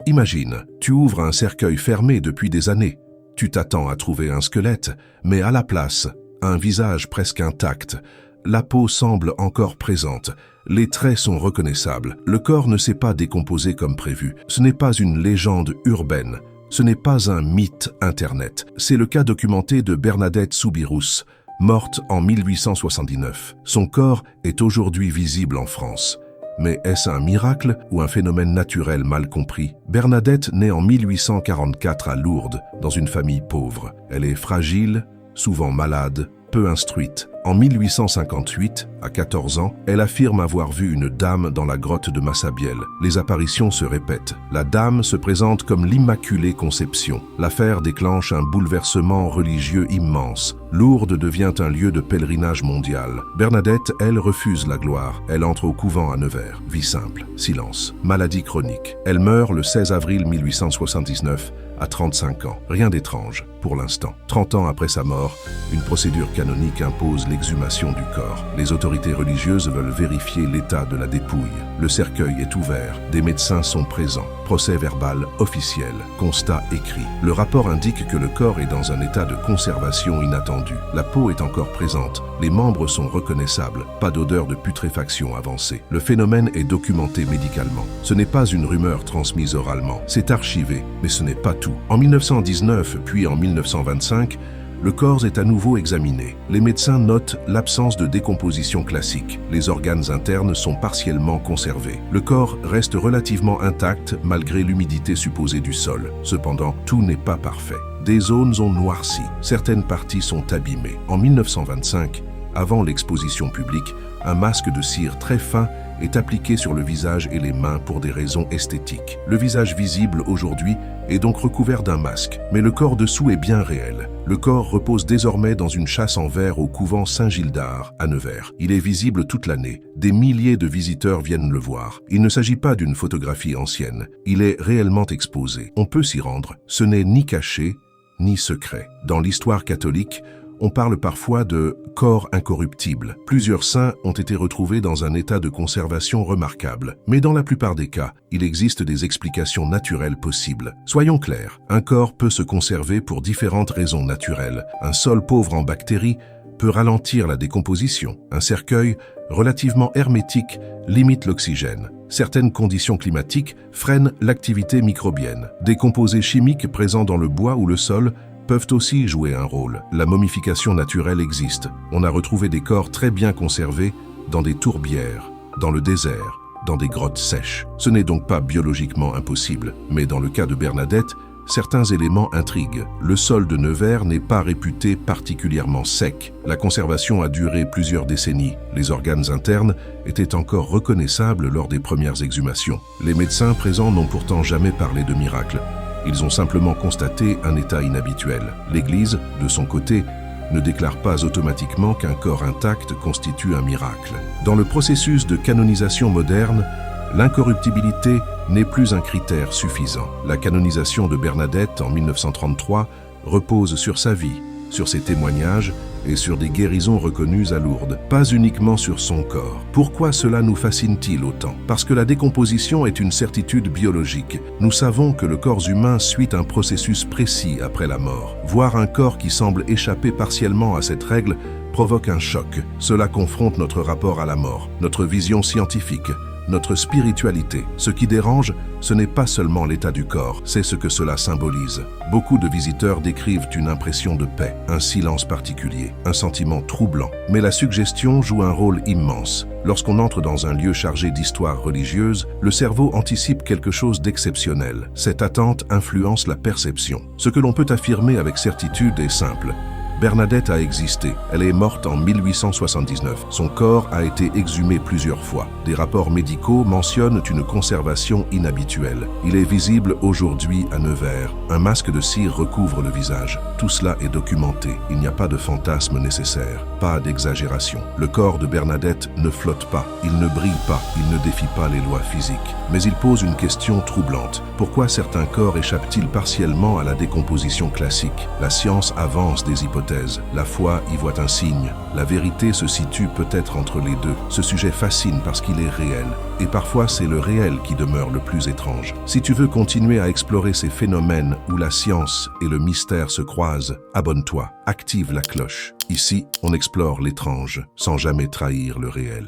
Imagine, tu ouvres un cercueil fermé depuis des années. Tu t'attends à trouver un squelette, mais à la place, un visage presque intact. La peau semble encore présente. Les traits sont reconnaissables. Le corps ne s'est pas décomposé comme prévu. Ce n'est pas une légende urbaine. Ce n'est pas un mythe Internet. C'est le cas documenté de Bernadette Soubirous, morte en 1879. Son corps est aujourd'hui visible en France. Mais est-ce un miracle ou un phénomène naturel mal compris? Bernadette naît en 1844 à Lourdes, dans une famille pauvre. Elle est fragile, souvent malade, peu instruite. En 1858, à 14 ans, elle affirme avoir vu une dame dans la grotte de Massabielle. Les apparitions se répètent. La dame se présente comme l'Immaculée Conception. L'affaire déclenche un bouleversement religieux immense. Lourdes devient un lieu de pèlerinage mondial. Bernadette, elle, refuse la gloire. Elle entre au couvent à Nevers. Vie simple, silence, maladie chronique. Elle meurt le 16 avril 1879, à 35 ans. Rien d'étrange, pour l'instant. 30 ans après sa mort, une procédure canonique impose l'exhumation du corps. Les autorités religieuses veulent vérifier l'état de la dépouille. Le cercueil est ouvert, des médecins sont présents. Procès verbal officiel, constat écrit. Le rapport indique que le corps est dans un état de conservation inattendu. La peau est encore présente, les membres sont reconnaissables, pas d'odeur de putréfaction avancée. Le phénomène est documenté médicalement. Ce n'est pas une rumeur transmise oralement, c'est archivé, mais ce n'est pas tout. En 1919, puis en 1925, le corps est à nouveau examiné. Les médecins notent l'absence de décomposition classique. Les organes internes sont partiellement conservés. Le corps reste relativement intact malgré l'humidité supposée du sol. Cependant, tout n'est pas parfait. Des zones ont noirci, certaines parties sont abîmées. En 1925, avant l'exposition publique, un masque de cire très fin est appliqué sur le visage et les mains pour des raisons esthétiques. Le visage visible aujourd'hui est donc recouvert d'un masque, mais le corps dessous est bien réel. Le corps repose désormais dans une châsse en verre au couvent Saint-Gildard, à Nevers. Il est visible toute l'année. Des milliers de visiteurs viennent le voir. Il ne s'agit pas d'une photographie ancienne. Il est réellement exposé. On peut s'y rendre. Ce n'est ni caché, ni secret. Dans l'histoire catholique, on parle parfois de corps incorruptible. Plusieurs saints ont été retrouvés dans un état de conservation remarquable. Mais dans la plupart des cas, il existe des explications naturelles possibles. Soyons clairs, un corps peut se conserver pour différentes raisons naturelles. Un sol pauvre en bactéries peut ralentir la décomposition. Un cercueil relativement hermétique limite l'oxygène. Certaines conditions climatiques freinent l'activité microbienne. Des composés chimiques présents dans le bois ou le sol peuvent aussi jouer un rôle. La momification naturelle existe. On a retrouvé des corps très bien conservés dans des tourbières, dans le désert, dans des grottes sèches. Ce n'est donc pas biologiquement impossible. Mais dans le cas de Bernadette, certains éléments intriguent. Le sol de Nevers n'est pas réputé particulièrement sec. La conservation a duré plusieurs décennies. Les organes internes étaient encore reconnaissables lors des premières exhumations. Les médecins présents n'ont pourtant jamais parlé de miracle. Ils ont simplement constaté un état inhabituel. L'Église, de son côté, ne déclare pas automatiquement qu'un corps intact constitue un miracle. Dans le processus de canonisation moderne, l'incorruptibilité n'est plus un critère suffisant. La canonisation de Bernadette en 1933 repose sur sa vie, sur ses témoignages et sur des guérisons reconnues à Lourdes, pas uniquement sur son corps. Pourquoi cela nous fascine-t-il autant? Parce que la décomposition est une certitude biologique. Nous savons que le corps humain suit un processus précis après la mort. Voir un corps qui semble échapper partiellement à cette règle provoque un choc. Cela confronte notre rapport à la mort, notre vision scientifique, notre spiritualité. Ce qui dérange, ce n'est pas seulement l'état du corps, c'est ce que cela symbolise. Beaucoup de visiteurs décrivent une impression de paix, un silence particulier, un sentiment troublant. Mais la suggestion joue un rôle immense. Lorsqu'on entre dans un lieu chargé d'histoire religieuse, le cerveau anticipe quelque chose d'exceptionnel. Cette attente influence la perception. Ce que l'on peut affirmer avec certitude est simple. Bernadette a existé. Elle est morte en 1879. Son corps a été exhumé plusieurs fois. Des rapports médicaux mentionnent une conservation inhabituelle. Il est visible aujourd'hui à Nevers. Un masque de cire recouvre le visage. Tout cela est documenté. Il n'y a pas de fantasme nécessaire, pas d'exagération. Le corps de Bernadette ne flotte pas, il ne brille pas, il ne défie pas les lois physiques. Mais il pose une question troublante. Pourquoi certains corps échappent-ils partiellement à la décomposition classique? La science avance des hypothèses. hypothèse, la foi y voit un signe. La vérité se situe peut-être entre les deux. Ce sujet fascine parce qu'il est réel. Et parfois, c'est le réel qui demeure le plus étrange. Si tu veux continuer à explorer ces phénomènes où la science et le mystère se croisent, abonne-toi, active la cloche. Ici, on explore l'étrange sans jamais trahir le réel.